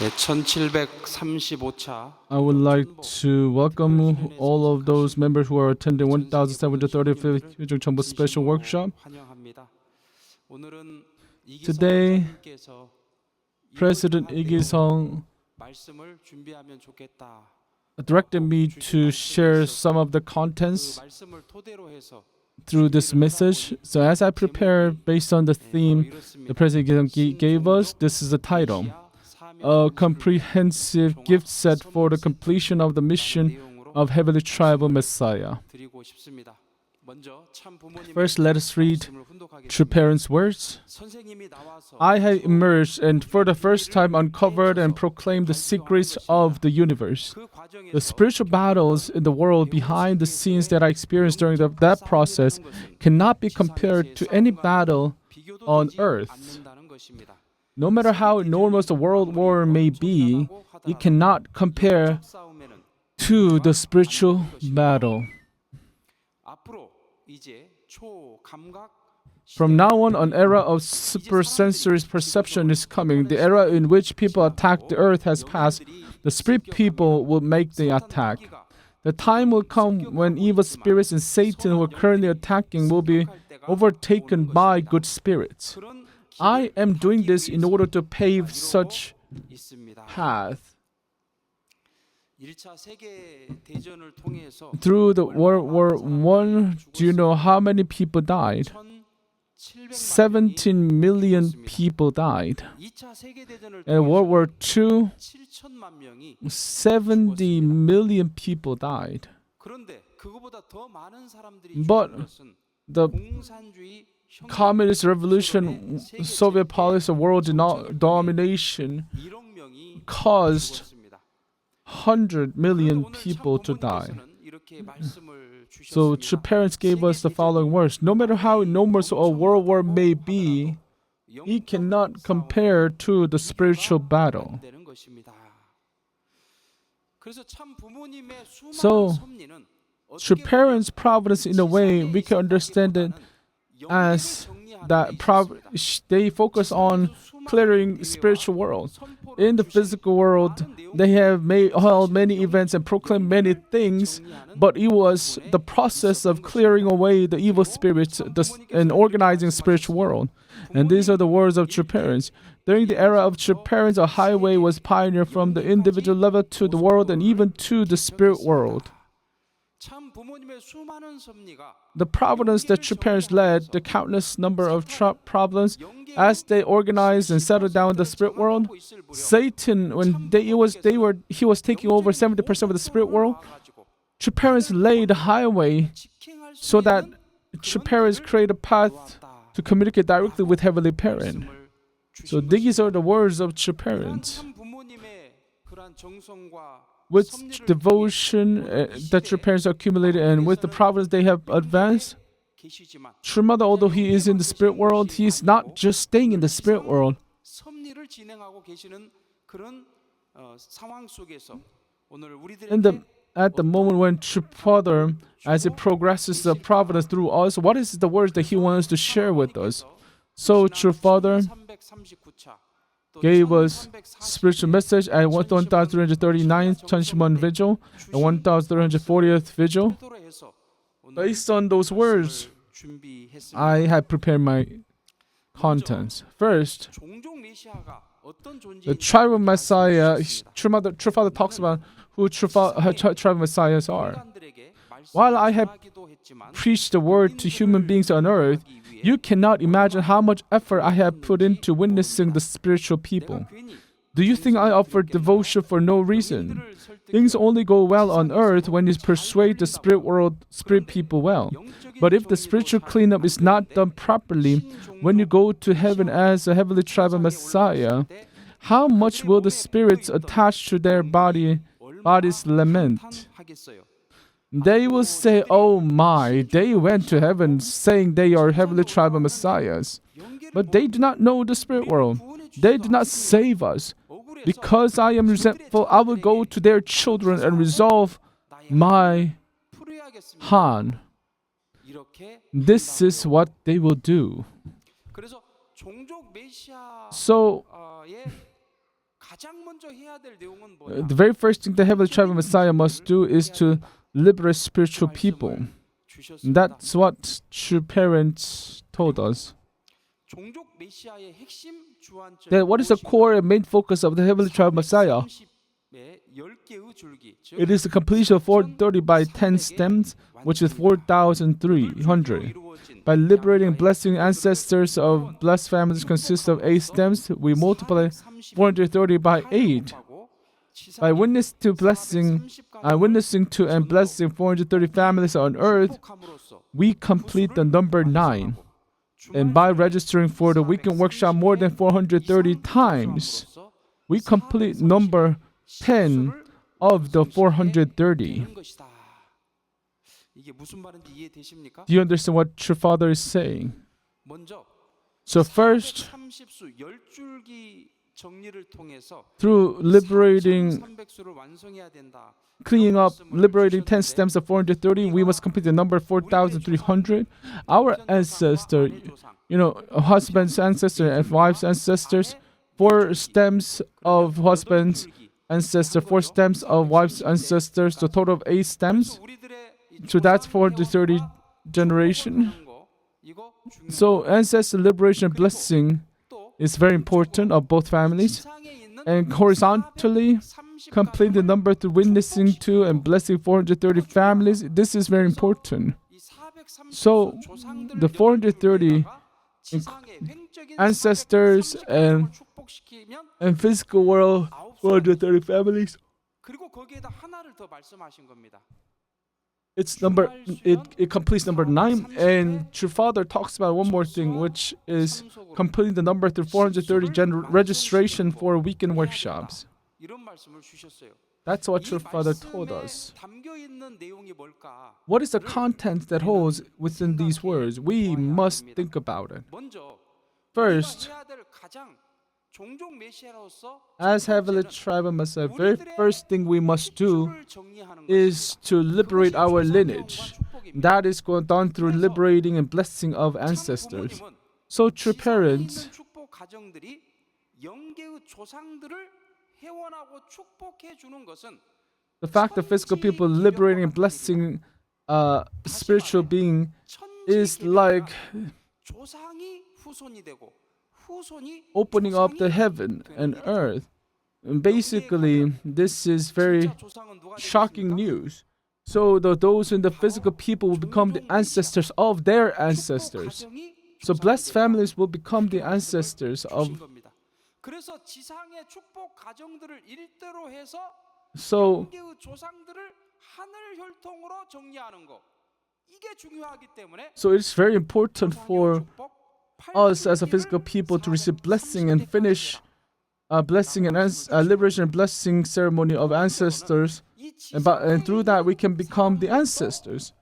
제1735차 I would like to welcome all of those members who are attending 1735th CheonBo special workshop. Today, President Lee Gi-sung directed me to share some of the contents through this message. So as I prepare based on the theme the President gave us, this is the title. A comprehensive gift set for the completion of the mission of Heavenly Tribal Messiah. First, let us read True Parents' words. I have emerged and for the first time uncovered and proclaimed the secrets of the universe. The spiritual battles in the world behind the scenes that I experienced during that process cannot be compared to any battle on earth. No matter how enormous the world war may be, it cannot compare to the spiritual battle. From now on, an era of supersensory perception is coming. The era in which people attack the earth has passed. The spirit people will make the attack. The time will come when evil spirits and Satan who are currently attacking will be overtaken by good spirits. I am doing this in order to pave such path. Through the World War I, do you know how many people died? 17 million people died. In World War II, 70 million people died. But the Communist revolution, Soviet policy, world domination caused 100 million people to die. So True Parents gave us the following words. No matter how enormous a world war may be, it cannot compare to the spiritual battle. So True Parents' providence, in a way, we can understand it as that they focus on clearing spiritual world. In the physical world, they have held many events and proclaimed many things, but it was the process of clearing away the evil spirits and organizing spiritual world. And these are the words of True Parents. During the era of True Parents, a highway was pioneered from the individual level to the world and even to the spirit world. The providence that True Parents led, the countless number of problems, as they organized and settled down the spirit world, Satan, when he was taking over 70% of the spirit world, True Parents laid a highway so that True Parents create a path to communicate directly with Heavenly Parent. So these are the words of True Parents. With devotion that True Parents accumulated and with the providence they have advanced, True Mother, although he is in the spirit world, he is not just staying in the spirit world. At the moment when True Father, as he progresses the providence through us, what is the words that he wants to share with us? So True Father gave us spiritual message at 1339th Cheonbon Vigil and 1340th Vigil. Based on those words, I have prepared my contents. First, the tribal Messiah. True Father talks about who tribal Messiahs are. While I have preached the word to human beings on earth, you cannot imagine how much effort I have put into witnessing the spiritual people. Do you think I offer devotion for no reason? Things only go well on earth when you persuade the spirit people well. But if the spiritual cleanup is not done properly, when you go to heaven as a heavenly tribal Messiah, how much will the spirits attached to their bodies lament? They will say, oh my, they went to heaven saying they are heavenly tribal messiahs. But they do not know the spirit world. They do not save us. Because I am resentful, I will go to their children and resolve my Han. This is what they will do. So, The very first thing the Heavenly Tribe Messiah must do is to liberate spiritual people. That's what true parents told us. Then what is the core and main focus of the Heavenly Tribe Messiah? It is the completion of 430 by 10 stems, which is 4,300. By liberating and blessing ancestors of blessed families consist of 8 stems, we multiply 430 by 8. By witnessing to and blessing 430 families on earth, we complete the number 9. And by registering for the weekend workshop more than 430 times, we complete number 10 of the 430. Do you understand what True Father is saying? So first, through cleaning up, liberating 10 stems of 430, we must complete the number 4,300. Our ancestor, husband's ancestor and wife's ancestors, 4 stems of husband's ancestor, 4 stems of wife's ancestors, the total of 8 stems. So that's 430 generation. So ancestor liberation and blessing is very important of both families. And horizontally, complete the number through witnessing to and blessing 430 families. This is very important. So the 430 ancestors and physical world 430 families. It completes number 9, and True Father talks about one more thing, which is completing the number through 430 registration for weekend workshops. That's what True Father told us. What is the content that holds within these words? We must think about it. First, as Heavenly Tribe Messiah, very first thing we must do is to liberate our lineage. That is done through liberating and blessing of ancestors. So true parents, the fact that physical people liberating and blessing spiritual being is like opening up the heaven and earth. And basically, this is very shocking news. So those in the physical people will become the ancestors of their ancestors. So blessed families will become the ancestors of. So it's very important for us as a physical people to receive blessing and finish blessing and liberation and blessing ceremony of ancestors, and through that we can become the ancestors.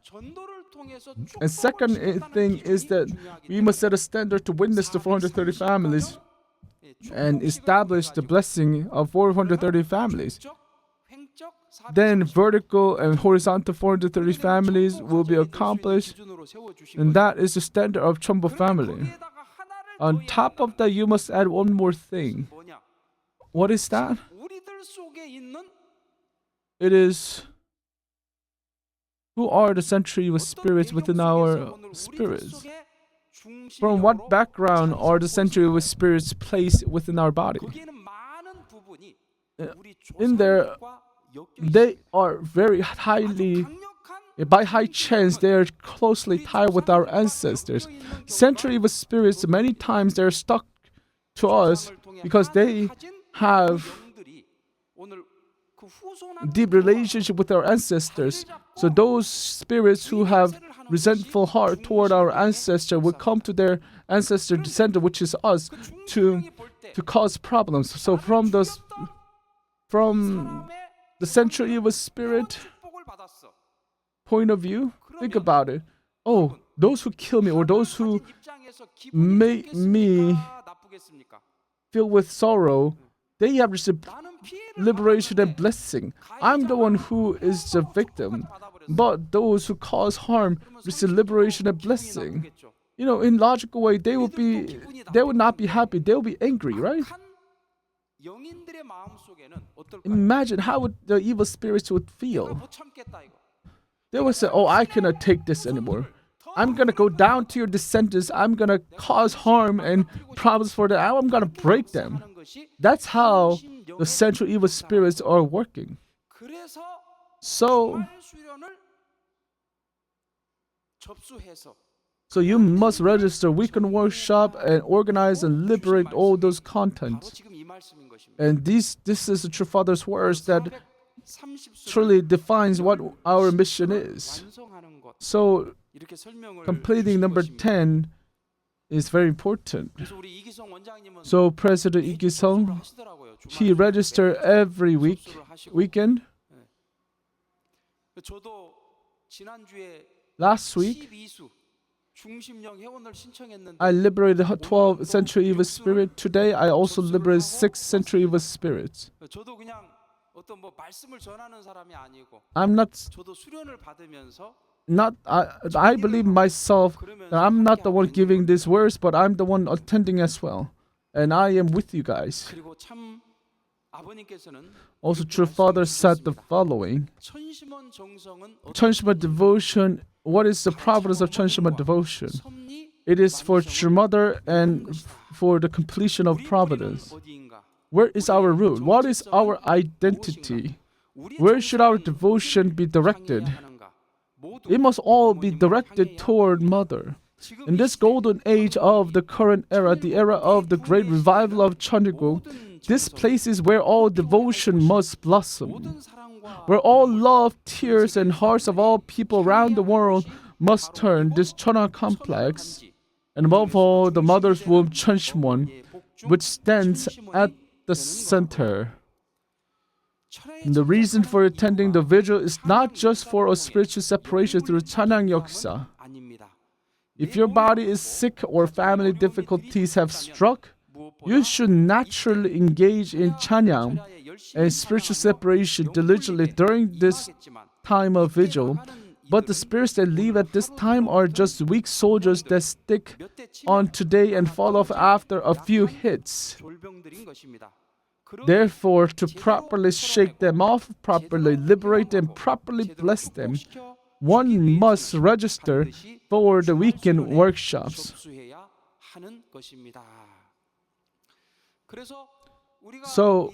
And second thing is that we must set a standard to witness to 430 families and establish the blessing of 430 families. Then vertical and horizontal 430 families will be accomplished, and that is the standard of CheonBo family. On top of that, you must add one more thing. What is that? It is who are the century with spirits within our spirits? From what background are the century with spirits placed within our body? In there, they are very highly, by high chance, they are closely tied with our ancestors. Century with spirits, many times they're stuck to us because they have deep relationship with our ancestors. So those spirits who have resentful heart toward our ancestor will come to their ancestor descendant, which is us, to cause problems. So from the central evil spirit point of view, think about it. Oh, those who kill me or those who make me feel with sorrow, they have received liberation and blessing. I'm the one who is the victim, but those who cause harm receive liberation and blessing. In logical way, they would not be happy. They will be angry, right? 영인들의 마음속에는 어떨까요? Imagine how the evil spirits would 이걸 feel. 못 참겠다 이거. They would say, "Oh, I cannot take this anymore. I'm gonna go down to your descendants. I'm gonna cause harm and problems for them. I'm gonna break them." 하는 것이 That's how 정신 the central evil spirits are working. 그래서 So, 주말 수련을 접수해서 so you must register weekend workshop and organize and liberate all those 바로 contents. 지금 이 말씀인 것입니다. And this is the true Father's words that 430수를 truly defines what our mission is. 완성하는 것. So 이렇게 설명을 completing 주신 number 것입니다. 10 is very important. 그래서 우리 이기성 원장님은 So President 매주 Lee-Gi-sung, 접수를 하시더라고요. 주말 he 수련을 registered 매주 every 접수를 하시고. weekend. 저도 지난주에 Last week, 12수 중심령 회원을 신청했는데 I liberated 12 central evil spirit. Today, I also liberated 6 central evil spirits. 저도 그냥 어떤 뭐 말씀을 전하는 사람이 아니고 I'm not 저도 수련을 받으면서 I believe myself that I'm not the one giving these words, but I'm the one attending as well. And I am with you guys. 그리고 참 아버님께서는 Also, True Father said the following. 천심원 정성은 천심원 devotion, what is the providence of 천심원 devotion? 섭리 It is for True Mother and for the completion of 우리 providence. 뿌리는 어디인가? Where is our root? What is our identity? Where should our devotion be directed? It must all be directed toward Mother. In this golden age of the current era, the era of the great revival of Cheonbo, this place is where all devotion must blossom, where all love, tears, and hearts of all people around the world must turn. This Cheonha complex, and above all, the mother's womb Cheonsimwon, which stands at the center. And the reason for attending the vigil is not just for a spiritual separation through 찬양 역사. If your body is sick or family difficulties have struck, you should naturally engage in 찬양 and spiritual separation diligently during this time of vigil. But the spirits that leave at this time are just weak soldiers that stick on today and fall off after a few hits. Therefore, to properly shake them off, properly liberate them, properly bless them, one must register for the weekend workshops. So,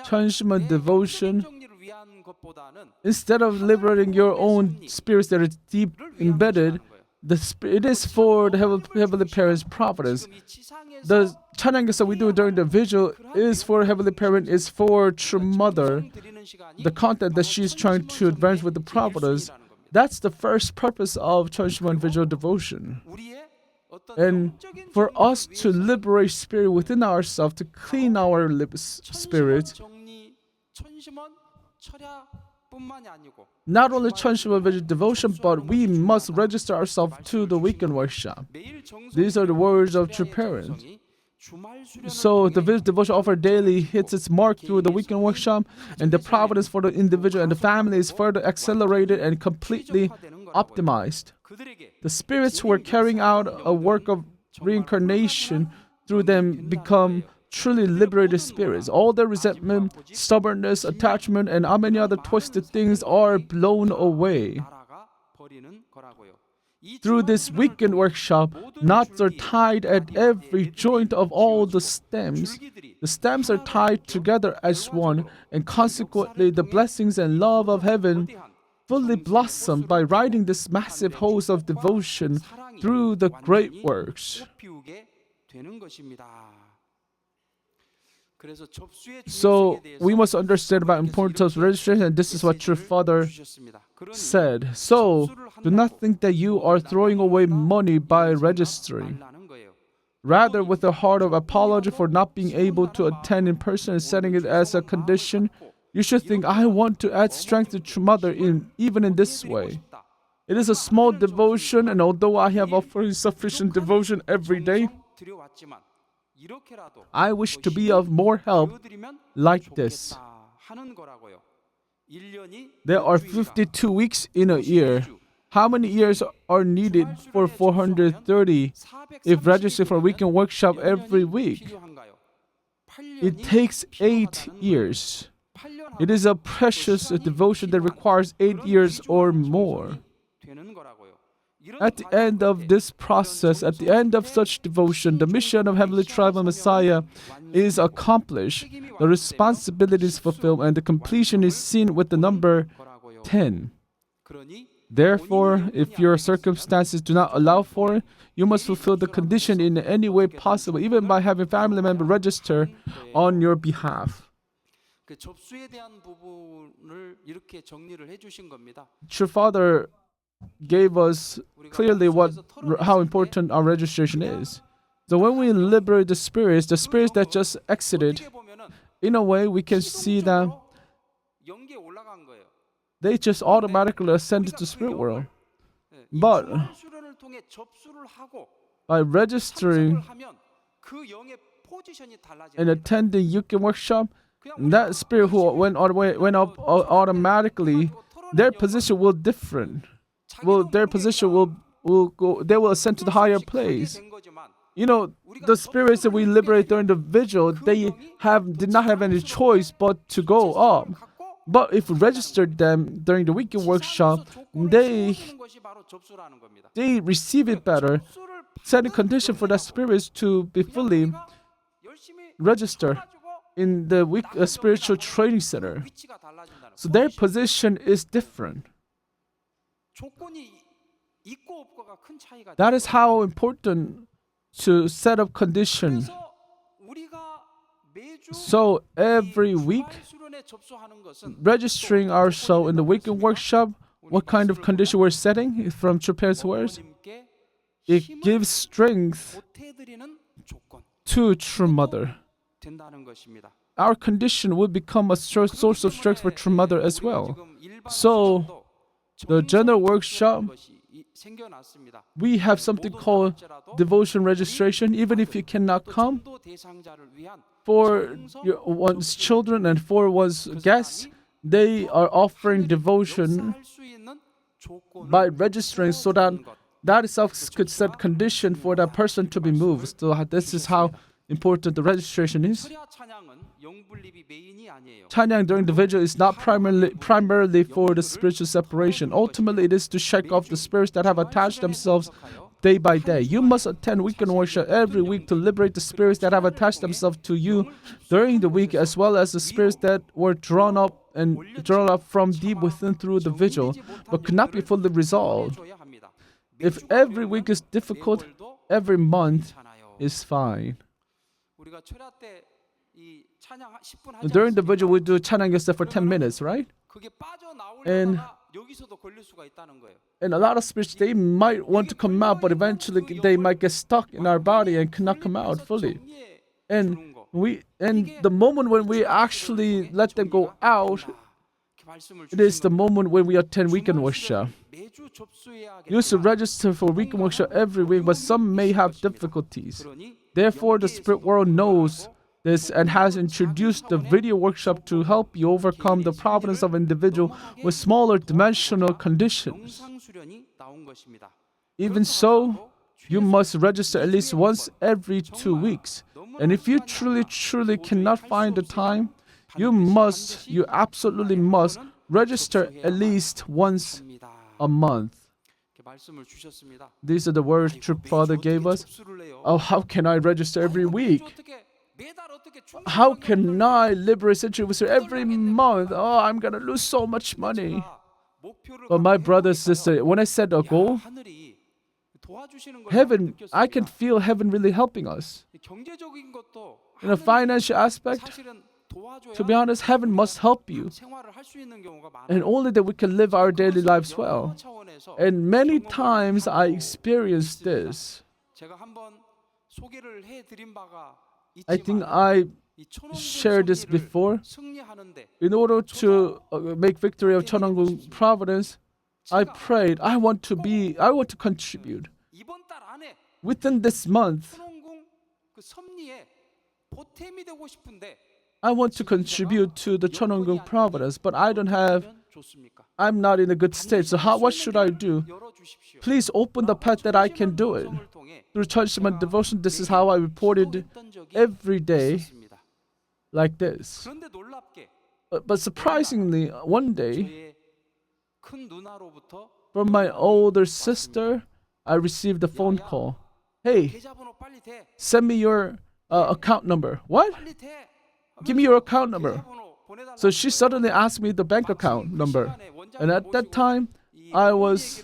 천심원 devotion, instead of liberating your own spirits that are deep embedded, it is for the Heavenly Parent's providence. The 찬양에서 we do during the vigil is for Heavenly Parent, is for True Mother. The content that she's trying to advance with the providence, that's the first purpose of 천심원 vigil devotion. And for us to liberate spirit within ourselves, to clean our spirit, not only 천심원 vigil devotion, but we must register ourselves to the weekend workshop. These are the words of True Parent. So the vigil devotion offered daily hits its mark through the weekend workshop, and the providence for the individual and the family is further accelerated and completely optimized. The spirits who are carrying out a work of reincarnation through them become truly liberated spirits. All their resentment, stubbornness, attachment, and how many other twisted things are blown away. Through this weekend workshop, knots are tied at every joint of all the stems. The stems are tied together as one, and consequently the blessings and love of heaven fully blossom by riding this massive hose of devotion through the great works. So we must understand about importance of registration, and this is what True Father said. So do not think that you are throwing away money by registering. Rather, with a heart of apology for not being able to attend in person and setting it as a condition, you should think, I want to add strength to True Mother even in this way. It is a small devotion, and although I have offered sufficient devotion every day, I wish to be of more help like this. There are 52 weeks in a year. How many years are needed for 430 if registering for a weekend workshop every week? It takes 8 years. It is a precious devotion that requires 8 years or more. At the end of this process, at the end of such devotion, the mission of Heavenly Tribal Messiah is accomplished, the responsibility is fulfilled, and the completion is seen with the number 10. Therefore, if your circumstances do not allow for it, you must fulfill the condition in any way possible, even by having family member register on your behalf. True Father gave us clearly how important our registration is. So when we liberate the spirits that just exited, in a way we can see that they just automatically ascended to spirit world. But by registering and attending Yukin workshop, that spirit who went up automatically, their position will different. Their position will go. They will ascend to the higher place. You know, the spirits that we liberate during the vigil, they did not have any choice but to go up. But if we registered them during the weekend workshop, they receive it better, setting condition for that spirits to be fully registered in the spiritual training center. So their position is different. That is how important to set up condition. So every week, registering ourselves in the weekend workshop, what kind of condition we're setting from True Parents' words? It gives strength to True Mother. Our condition will become a source of strength for True Mother as well. So the general workshop, we have something called devotion registration. Even if you cannot come, for one's children and for one's guests, they are offering devotion by registering so that itself could set condition for that person to be moved. So this is how important the registration is. Changyang during the vigil is not primarily for the spiritual separation. Ultimately, it is to shake off the spirits that have attached themselves day by day. You must attend weekend worship every week to liberate the spirits that have attached themselves to you during the week, as well as the spirits that were drawn up from deep within through the vigil, but could not be fully resolved. If every week is difficult, every month is fine. During the vigil, we do chanang yourself for 10 minutes, right? And a lot of spirits, they might want to come out, but eventually they might get stuck in our body and cannot come out fully. And the moment when we actually let them go out, it is the moment when we attend weekend worship. You should register for weekend worship every week, but some may have difficulties. Therefore, the spirit world knows this and has introduced the video workshop to help you overcome the problems of individual with smaller dimensional conditions. Even so, you must register at least once every 2 weeks. And if you truly cannot find the time, you absolutely must register at least once a month. These are the words True Father gave us. Oh, how can I register every week? How can I liberate centuries every month? Oh, I'm gonna lose so much money. But my brother, sister, when I set a goal, heaven, I can feel heaven really helping us. In a financial aspect, to be honest, heaven must help you. And only that we can live our daily lives well. And many times I experienced this. I think I shared this before. In order to make victory of Cheonbok Providence, I prayed, I want to contribute. Within this month, I want to contribute to the Cheonbok Providence, but I'm not in a good state. So what should I do? Please open the path that I can do it. Through church and devotion, this is how I reported every day. like this. 그런데 놀랍게 But surprisingly, one day, 저의 큰 누나로부터 from my older sister, I received a phone call. Hey, 계좌번호 빨리 대. send me your account number. What? 빨리 대. Give me your account number. 계좌번호 보내달라고 So she suddenly asked me the bank account number. And at that time, I was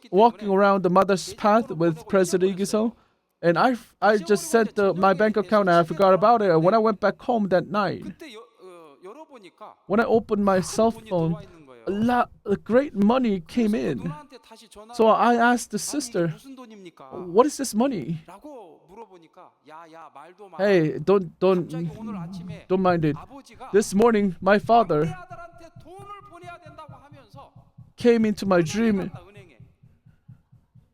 walking around the mother's path with President Igiso. And I just sent my bank account and I forgot about it. And when I went back home that night, 그때 열어보니까 when I opened my cell phone, a great money came in. 누나한테 다시 전화. So I asked the sister, 무슨 돈입니까? what is this money? 라고 물어보니까 야야 말도 마. Hey, don't 갑자기 오늘 아침에 mind it. 아버지가 This morning, my father 내 아들한테 돈을 보내야 된다고 하면서 came into my dream. 갔다, 은행에.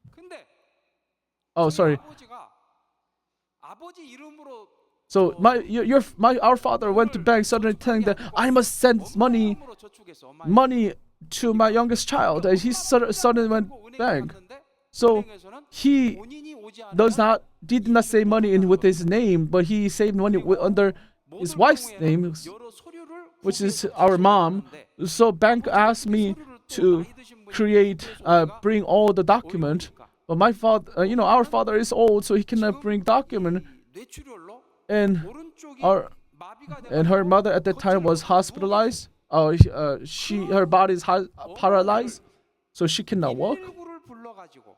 근데 Oh, sorry. 아버지가 아버지 이름으로 So our father went to bank suddenly telling that I must send money 이름으로 저축했어. 엄마 to my youngest child. And he suddenly went bank. 갔는데 So 은행에서는 he 본인이 오지 did not say money in with his name, but he saved money under his wife's name, 여러 서류를 which is our mom. So bank asked me to bring all the document. But my father, our father is old, so he cannot bring document. 뇌출혈로 And 오른쪽이 our 마비가 and her mother at that time was hospitalized. Her body is paralyzed, so she cannot walk. 119를 불러가지고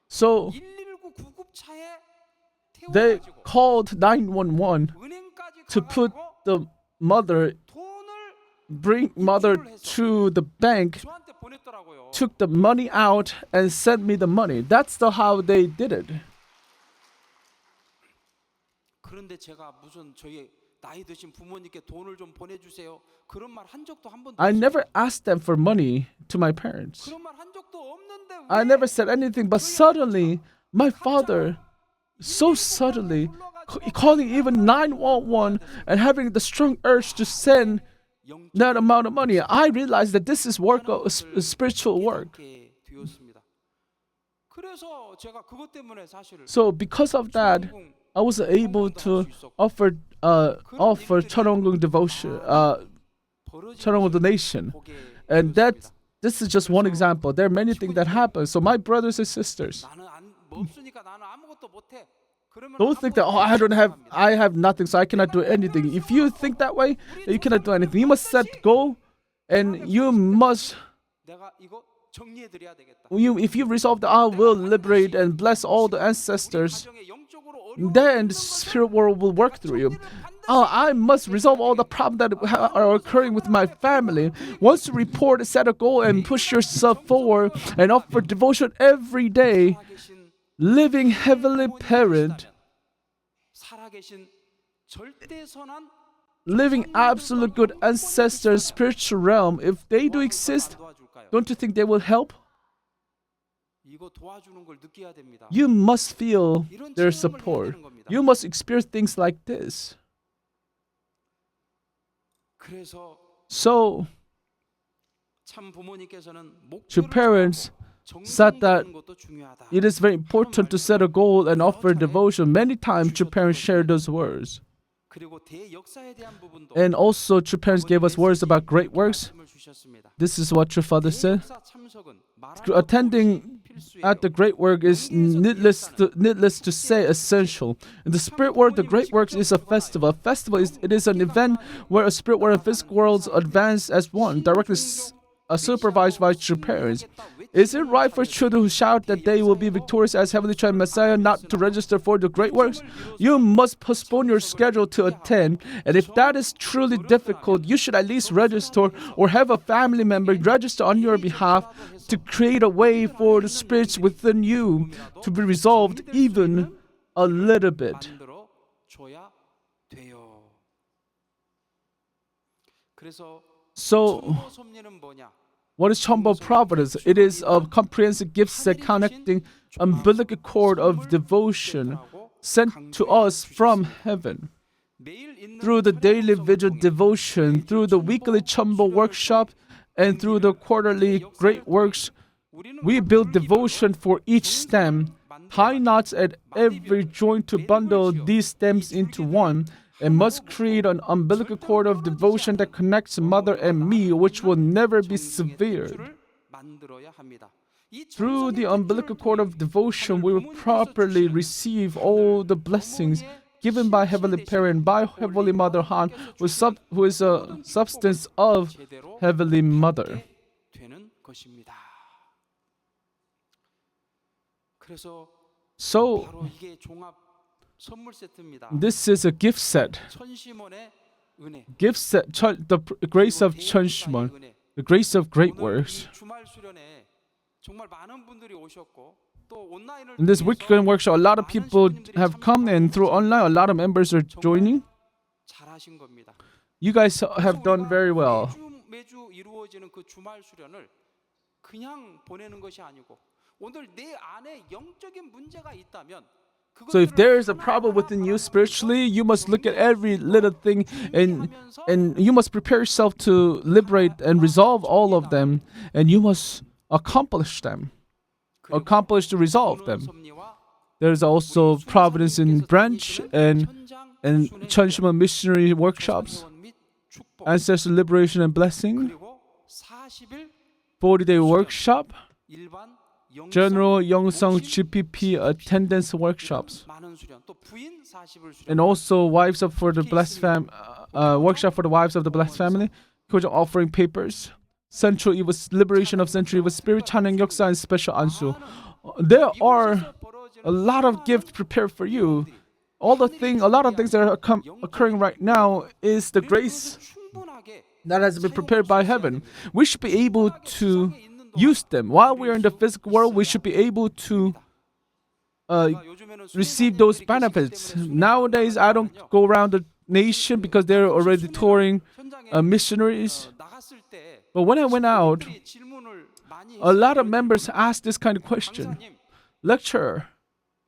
So 119 구급차에 they 태워가지고 called 911 은행까지 to put 가가지고 the mother, 돈을 to the bank, 저한테 보냈더라고요. took the money out and sent me the money. That's how they did it. 그런데 제가 무슨 저희 나이 드신 부모님께 돈을 좀 보내주세요. 그런 말 한 적도 한 번도 I 없어요. never asked them for money to my parents. 그런 말 한 적도 없는데 I 왜 never said anything, but suddenly, my father, so suddenly, calling even 911 and having the strong urge to send that amount of money, I realized that this is work of spiritual work. 깨닫게 되었습니다. 그래서 제가 그것 때문에 사실 So because of that, I was able to offer 천원궁 devotion, 천원궁 donation, and this is just one example. There are many things that happen. So my brothers and sisters, 나는 없으니까 나는 아무것도 못해. 그러면 don't think that I have nothing, so I cannot do anything. If you think that way, then you cannot do anything. You must set goal, and you must. 내가 이거 정리해 드려야 되겠다. If you resolve that I will liberate and bless all the ancestors, 가정에 영적으로 어려운 then the spirit world will work through you. I must resolve all the problems that are occurring with my family. Once you report, set a goal, and push yourself forward and offer devotion every day, 살아계신 living heavenly parent, 살아계신 절대 선한 living absolute good ancestors, spiritual realm, if they do exist, 도와줄까요? don't you think they will help? 이거 도와주는 걸 느껴야 됩니다. You must feel their support. You must experience things like this. 그래서 So, 참 부모님께서는 to 목표를 parents, said that it is very important to set a goal and offer devotion. Many times, true parents share those words. 그리고 대역사에 대한 부분도 And also, true parents gave us words about great works. 말씀을 주셨습니다. This is what true father said. 대역사 참석은 말하는 Attending 것도 없이 at the great work is needless to say essential. In the spirit world, the great works is a festival. A festival is an event where a spirit world and physical worlds advance as one, directly supervised by true parents. Is it right for children who shout that they will be victorious as Heavenly Child Messiah not to register for the great works? You must postpone your schedule to attend, and if that is truly difficult, you should at least register or have a family member register on your behalf to create a way for the spirits within you to be resolved even a little bit. 만들어 줘야 돼요. 그래서 So, 천보 섭리는 뭐냐? what is CheonBo Providence? It is a comprehensive gift set connecting umbilical cord of devotion sent to us from heaven. 매일 있는 Through the daily vigil devotion, through the weekly CheonBo workshop, and through the quarterly great works, we build devotion for each stem, tie knots at every joint to bundle these stems into one, and must create an umbilical cord of devotion that connects mother and me, which will never be severed. Through the umbilical cord of devotion, we will properly receive all the blessings given by Heavenly Parent, by Heavenly Mother Han, who is a substance of Heavenly Mother. So, this is a gift set. Gift set, the grace of CheonBo, the grace of great works. In this weekend workshop, a lot of people have come, and through online, a lot of members are joining. You guys have done very well. So if there is a problem within you spiritually, you must look at every little thing and you must prepare yourself to liberate and resolve all of them, and you must accomplish them. Accomplish to resolve them. There's also providence in branch and CheonBo missionary workshops, ancestral liberation and blessing, 40-day workshop, general 영성 GPP attendance workshops, and also wives of for the blessed workshop for the wives of the blessed family, offering papers, central evil liberation of central evil spirit, 찬양 역사, and special ansu. There are a lot of gifts prepared for you. A lot of things that are occurring right now is the grace that has been prepared by heaven. We should be able to use them. While we are in the physical world, we should be able to receive those benefits. Nowadays, I don't go around the nation because they're already touring missionaries. But when I went out, a lot of members asked this kind of question. Lecturer,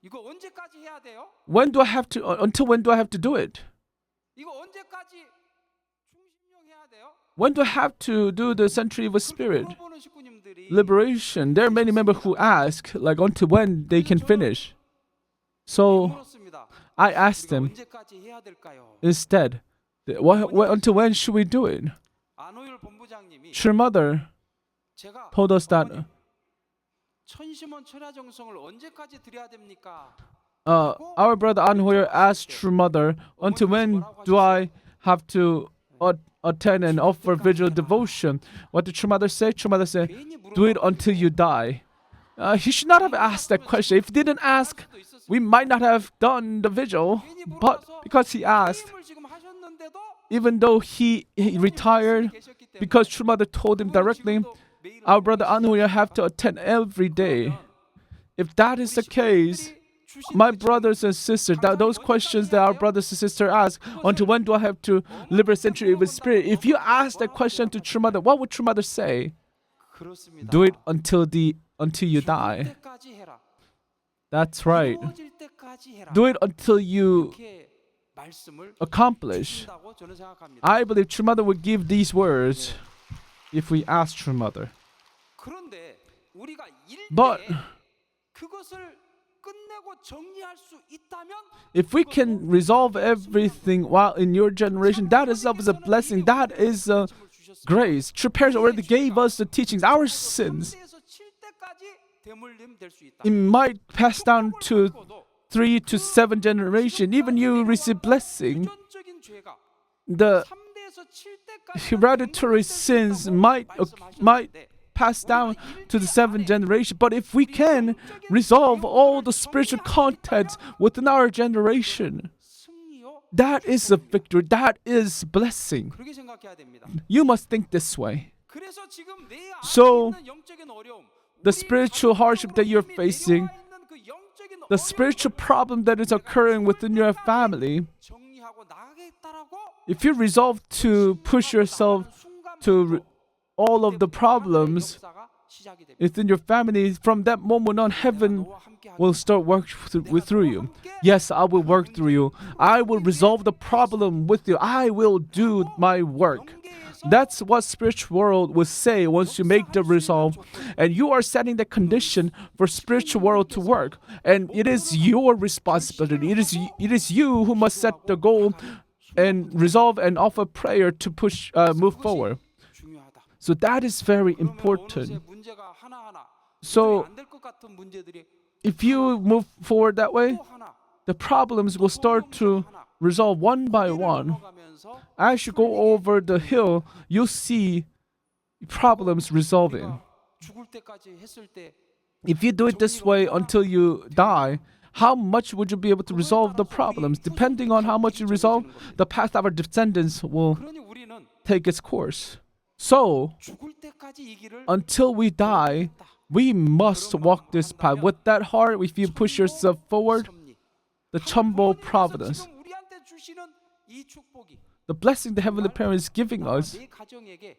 until when do I have to do it? When do I have to do the century of spirit liberation? There are many members who ask, like, until when they can finish. So I asked them instead, until when should we do it? Sure Mother told us that our brother An Hoyer asked True Mother, until when do I have to attend and offer visual devotion? What did True Mother say? True Mother said, do it until you die. He should not have asked that question. If he didn't ask, we might not have done the vigil. But because he asked, even though he retired, because True Mother told him directly, our brother An Hoyer have to attend every day. If that is the case, my brothers and sisters, those questions that our brothers and sisters ask, until when do I have to liberate century evil spirit? If you ask that question to True Mother, what would True Mother say? Do it until you die. That's right. Do it until you accomplish. I believe True Mother would give these words if we ask True Mother. But if we can resolve everything while in your generation, that itself is a blessing. That is a grace. True parents already gave us the teachings. Our sins, it might pass down to 3 to 7 generations. Even you receive blessing, the hereditary sins might pass down to the 7th generation. But if we can resolve all the spiritual contents within our generation, that is a victory. That is blessing. You must think this way. So, the spiritual hardship that you're facing, the spiritual problem that is occurring within your family, if you resolve to push yourself to all of the problems within your family, from that moment on, heaven will start working through you. Yes, I will work through you. I will resolve the problem with you. I will do my work. That's what spiritual world will say once you make the resolve. And you are setting the condition for spiritual world to work. And it is your responsibility. It is you who must set the goal and resolve and offer prayer to move forward. 중요하다. So that is very 그러면 important. 어느새 문제가 하나하나 So 안될 것 같은 문제들이 if you move forward that way, 또 하나 the problems will start to resolve one by one. 넘어가면서 As you go over the hill, you'll see problems resolving. 우리가 죽을 때까지 했을 때 If you do it this way until you die, how much would you be able to resolve the problems? Depending on how much you resolve, the path of our descendants will 그러니 우리는 take its course. So, 죽을 때까지 이 길을 until we die, we must walk this path. With that heart, if you push yourself forward, 섭리. the CheonBo providence, 지금 우리한테 주시는 이 축복이 the blessing the Heavenly Parent is giving us, 내 가정에게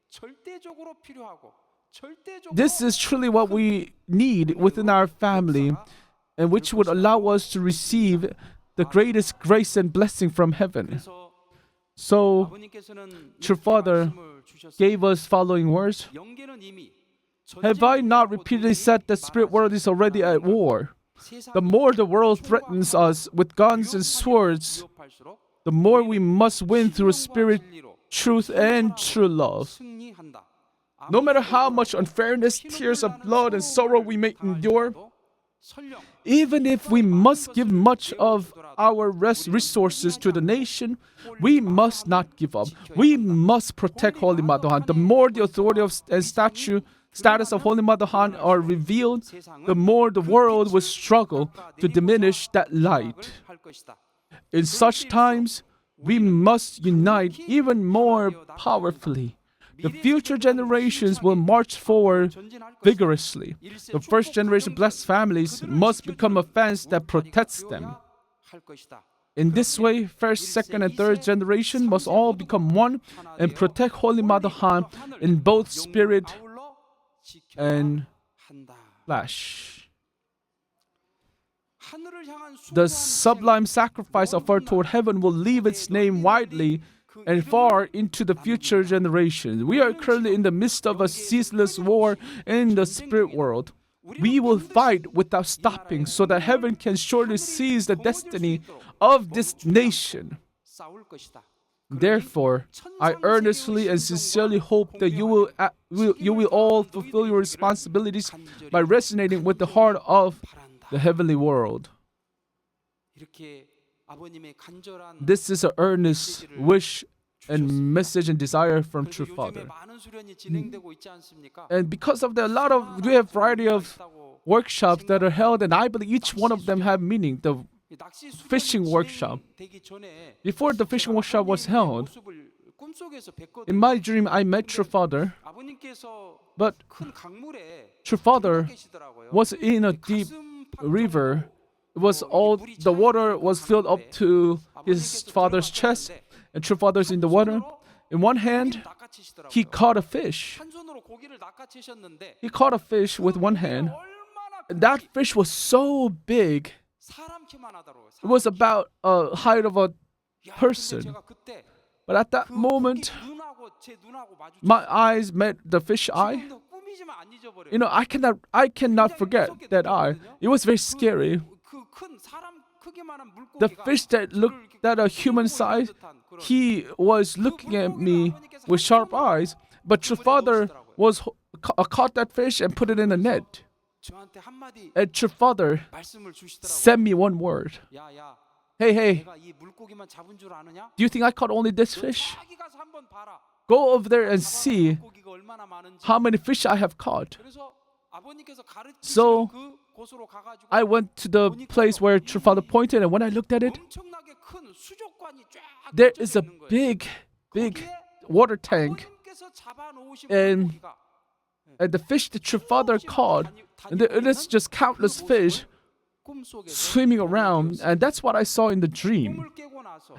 절대적으로 필요하고 절대적으로 this is truly what we need within our family, and which would allow us to receive the greatest grace and blessing from heaven. 그래서 So, 아버님께서는 True Father 말씀을 주셨습니다. gave us following words. 영계는 이미 Have I not repeatedly said the spirit world is already at war? The more the world threatens us with guns and swords, the more we must win through spirit, truth, and true love. 승리한다. No matter how much unfairness, tears of blood, and sorrow we may endure, even if we must give much of our resources to the nation, we must not give up. We must protect Holy Mother Han. The more the authority and status of Holy Mother Han are revealed, the more the world will struggle to diminish that light. In such times, we must unite even more powerfully. The future generations will march forward vigorously. The first generation blessed families must become a fence that protects them. In this way, first, second, and third generation must all become one and protect Holy Mother Han in both spirit and flesh. The sublime sacrifice offered toward heaven will leave its name widely and far into the future generations. We are currently in the midst of a ceaseless war in the spirit world. We will fight without stopping so that heaven can surely seize the destiny of this nation. Therefore, I earnestly and sincerely hope that you will all fulfill your responsibilities by resonating with the heart of the heavenly world. This is an earnest wish and message and desire from True Father. And because of that, we have variety of workshops that are held, and I believe each one of them have meaning. The fishing workshop. Before the fishing workshop was held, in my dream I met True Father, but True Father was in a deep river. The water was filled up to his father's chest, and True Father's in the water. In one hand, he caught a fish. He caught a fish with one hand. That fish was so big. It was about a height of a person. But at that moment, my eyes met the fish eye. I cannot forget that eye. It was very scary. The fish that looked at a human size, he was looking at me with sharp eyes. But True Father caught that fish and put it in a net. And True Father sent me one word. Hey, do you think I caught only this fish? Go over there and see how many fish I have caught. So I went to the place where True Father pointed, and when I looked at it, there is a big water tank, and the fish that True Father caught, and it is just countless fish swimming around, and that's what I saw in the dream.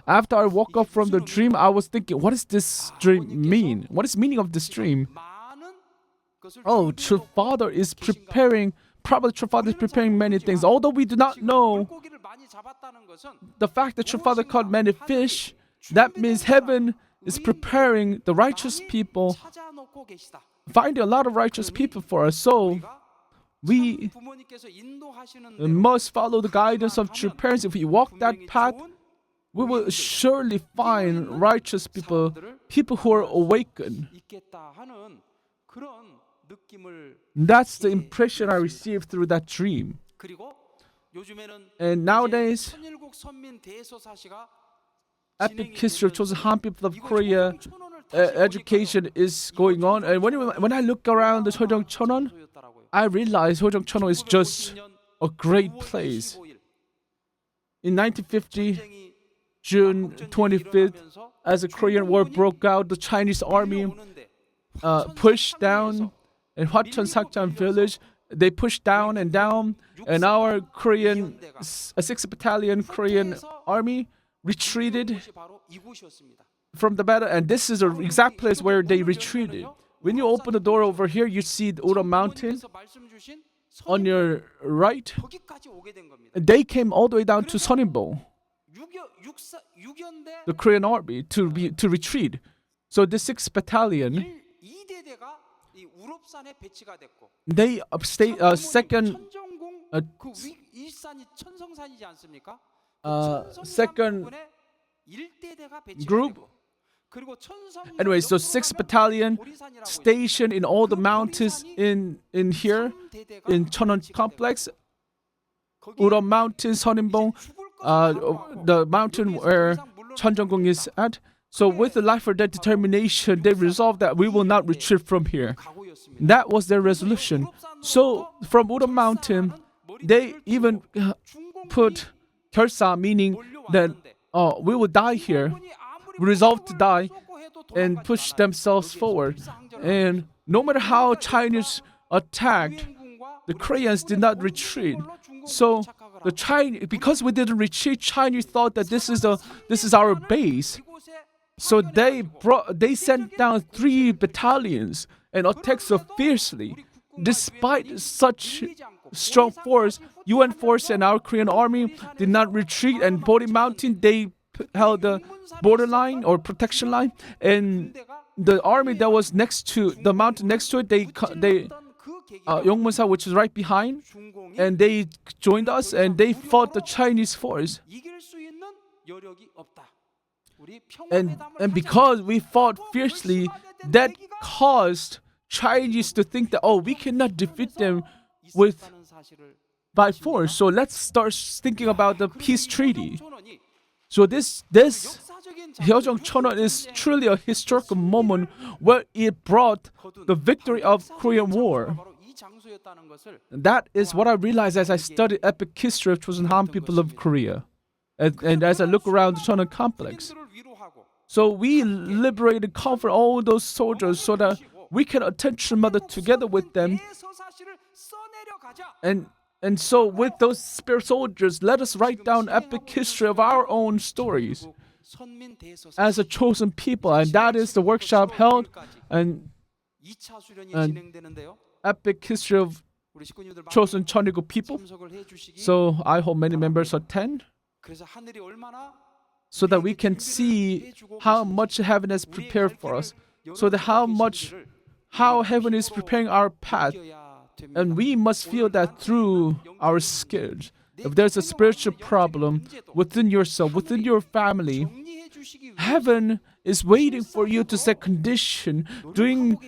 After I woke up from the dream, I was thinking, what does this dream mean? What is the meaning of this dream? Oh, True Father is preparing, probably True Father is preparing many things. Although we do not know the fact that True Father caught many fish, that means heaven is preparing the righteous people, finding a lot of righteous people for us. So we must follow the guidance of true parents. If we walk that path, we will surely find righteous people, people who are awakened. 있겠다 하는 그런 느낌을 That's the impression I received through that dream. 그리고 요즘에는 And nowadays, 천일국 선민 대서사시가 epic history of chosen Han people of Korea education is going on. And when I look around the Sojong Cheonwon, I realize Sojong Cheonwon is just a great place. In 1950, June 25th, as the Korean War broke out, the Chinese army pushed down in Hwacheon Sakjan village. They pushed down, and our Korean 6th Battalion Korean army retreated from the battle. And this is the exact place where they retreated. When you open the door over here, you see the Ura Mountain on your right. They came all the way down to CheonBo, the Korean army, to retreat. So the 6th Battalion, they stayed second group. Anyway, so 6th Battalion stationed in all the mountains in here in Cheonwon complex, Ura Mountain, Sonimbo, the mountain where Cheonjeonggung is at. So with the life or death determination, they resolved that we will not retreat from here. That was their resolution. So from Ura Mountain, they even put 결사, meaning that we will die here, resolved to die, and push themselves forward. And no matter how Chinese attacked, the Koreans did not retreat. So the Chinese, because we didn't retreat, Chinese thought that this is our base. So they sent down 3 battalions and attacked so fiercely. Despite such strong force, UN force and our Korean army did not retreat. And Bori Mountain, they held the borderline or protection line. And the army that was next to the mountain next to it, they Yongmunsa, which is right behind, and they joined us and they fought the Chinese force. And because we fought fiercely, that caused Chinese to think that, we cannot defeat them by force. So let's start thinking about the peace treaty. So this Hyeojong Cheonwon is truly a historical moment where it brought the victory of Korean War. That is what I realized as I studied epic history of chosen Han people of Korea. And as I look around the Cheonwon complex. So we liberated, comfort all those soldiers so that we can attend Mother together with them. And so with those spirit soldiers, let us write down epic history of our own stories as a chosen people. And that is the workshop held and epic history of chosen Cheonrigo people. So I hope many members attend, so that we can see how much heaven has prepared for us, so that how heaven is preparing our path. And we must feel that through our skills. If there's a spiritual problem within yourself, within your family, heaven is waiting for you to set condition, doing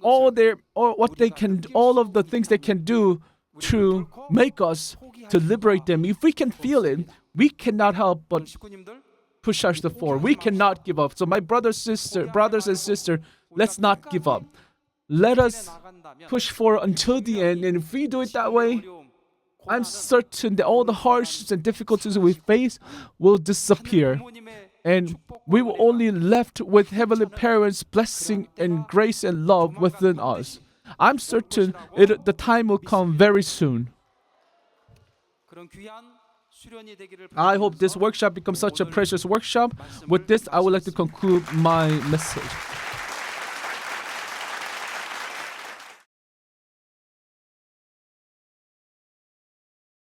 all of the things they can do to make us, to liberate them. If we can feel it, we cannot help but push us to forward. We cannot give up. So my brothers and sisters, let's not give up. Let us push forward until the end. And if we do it that way, I'm certain that all the hardships and difficulties we face will disappear. And we will only left with Heavenly Parents' blessing and grace and love within us. I'm certain the time will come very soon. I hope this workshop becomes such a precious workshop. With this, I would like to conclude my message.